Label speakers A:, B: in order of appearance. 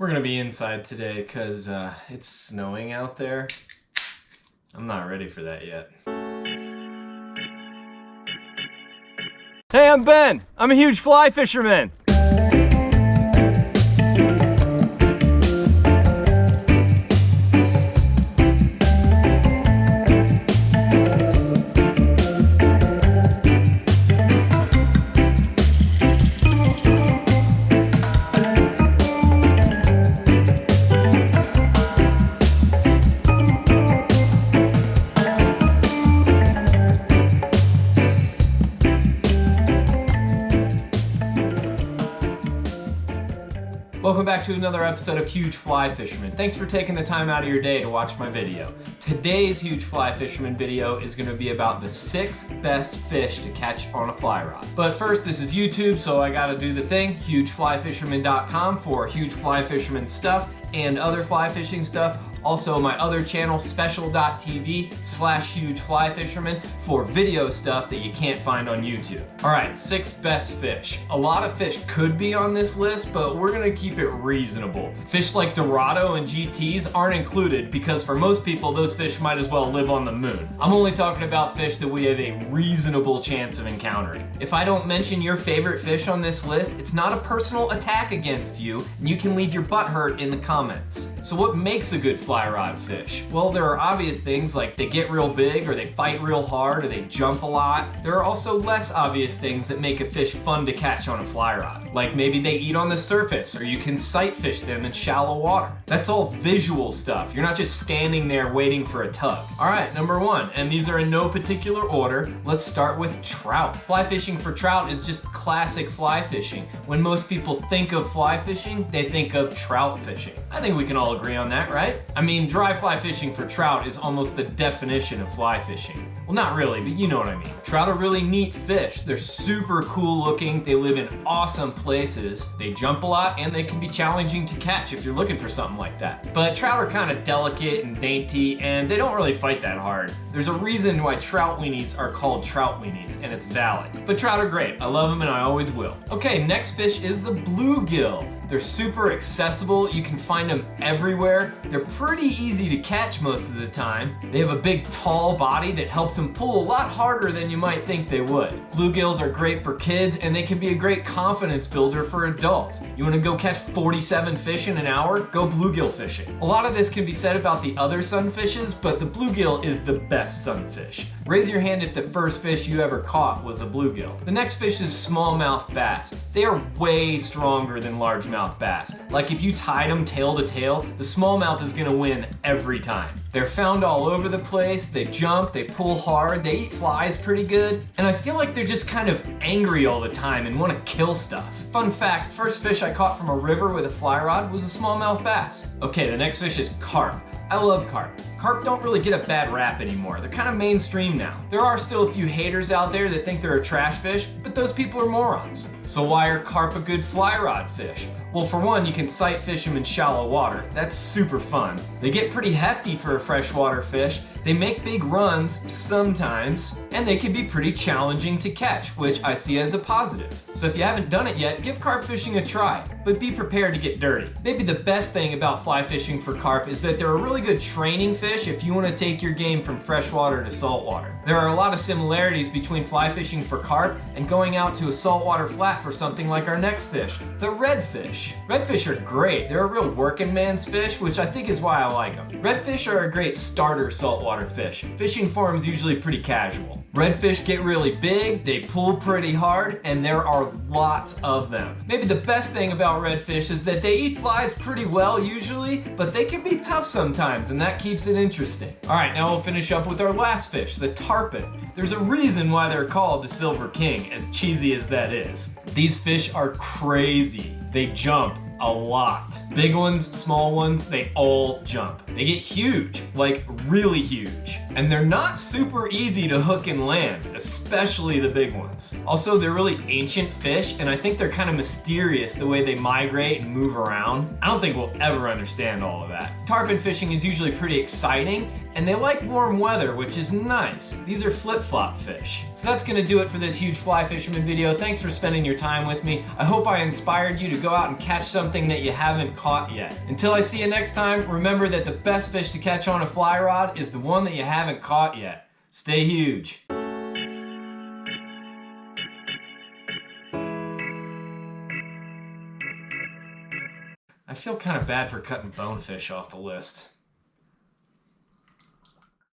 A: We're gonna be inside today because it's snowing out there. I'm not ready for that yet. Hey, I'm Ben. I'm a huge fly fisherman. Welcome back to another episode of Huge Fly Fisherman. Thanks for taking the time out of your day to watch my video. Today's Huge Fly Fisherman video is going to be about the 6 best fish to catch on a fly rod. But first, this is YouTube, so I gotta do the thing. HugeFlyFisherman.com for huge fly fisherman stuff and other fly fishing stuff. Also, my other channel, special.tv/hugeflyfisherman for video stuff that you can't find on YouTube. All right, 6 best fish. A lot of fish could be on this list, but we're gonna keep it reasonable. Fish like Dorado and GTs aren't included because for most people, those fish might as well live on the moon. I'm only talking about fish that we have a reasonable chance of encountering. If I don't mention your favorite fish on this list, it's not a personal attack against you, and you can leave your butt hurt in the comments. So what makes a good fly rod fish? Well, there are obvious things like they get real big, or they fight real hard, or they jump a lot. There are also less obvious things that make a fish fun to catch on a fly rod. Like maybe they eat on the surface, or you can sight fish them in shallow water. That's all visual stuff. You're not just standing there waiting for a tug. All right, number 1, and these are in no particular order. Let's start with trout. Fly fishing for trout is just classic fly fishing. When most people think of fly fishing, they think of trout fishing. I think we can all agree on that, right? I mean, dry fly fishing for trout is almost the definition of fly fishing. Well, not really, but you know what I mean. Trout are really neat fish. They're super cool looking. They live in awesome places. They jump a lot, and they can be challenging to catch if you're looking for something like that. But trout are kind of delicate and dainty, and they don't really fight that hard. There's a reason why trout weenies are called trout weenies, and it's valid. But trout are great. I love them, and I always will. Okay, next fish is the bluegill. They're super accessible. You can find them everywhere. They're pretty easy to catch most of the time. They have a big, tall body that helps them pull a lot harder than you might think they would. Bluegills are great for kids, and they can be a great confidence builder for adults. You wanna go catch 47 fish in an hour? Go bluegill fishing. A lot of this can be said about the other sunfishes, but the bluegill is the best sunfish. Raise your hand if the first fish you ever caught was a bluegill. The next fish is smallmouth bass. They are way stronger than largemouth bass. Like if you tied them tail to tail, the smallmouth is gonna win every time. They're found all over the place. They jump, they pull hard, they eat flies pretty good, and I feel like they're just kind of angry all the time and want to kill stuff. Fun fact, first fish I caught from a river with a fly rod was a smallmouth bass. Okay, the next fish is carp. I love carp. Carp don't really get a bad rap anymore. They're kind of mainstream now. There are still a few haters out there that think they're a trash fish, but those people are morons. So why are carp a good fly rod fish? Well, for one, you can sight fish them in shallow water. That's super fun. They get pretty hefty for a freshwater fish. They make big runs sometimes, and they can be pretty challenging to catch, which I see as a positive. So if you haven't done it yet, give carp fishing a try, but be prepared to get dirty. Maybe the best thing about fly fishing for carp is that they're a really good training fish if you want to take your game from freshwater to saltwater. There are a lot of similarities between fly fishing for carp and going out to a saltwater flat for something like our next fish, the redfish. Redfish are great. They're a real working man's fish, which I think is why I like them. Redfish are a great starter saltwater fish. Fishing for them is usually pretty casual. Redfish get really big, they pull pretty hard, and there are lots of them. Maybe the best thing about redfish is that they eat flies pretty well usually, but they can be tough sometimes, and that keeps it interesting. All right, now we'll finish up with our last fish, the tarpon. There's a reason why they're called the Silver King, as cheesy as that is. These fish are crazy. They jump a lot. Big ones, small ones, they all jump. They get huge, like really huge. And they're not super easy to hook and land, especially the big ones. Also, they're really ancient fish, and I think they're kind of mysterious the way they migrate and move around. I don't think we'll ever understand all of that. Tarpon fishing is usually pretty exciting, and they like warm weather, which is nice. These are flip-flop fish. So that's gonna do it for this huge fly fisherman video. Thanks for spending your time with me. I hope I inspired you to go out and catch something that you haven't caught yet. Until I see you next time, remember that the best fish to catch on a fly rod is the one that you haven't caught yet. Stay huge. I feel kind of bad for cutting bonefish off the list.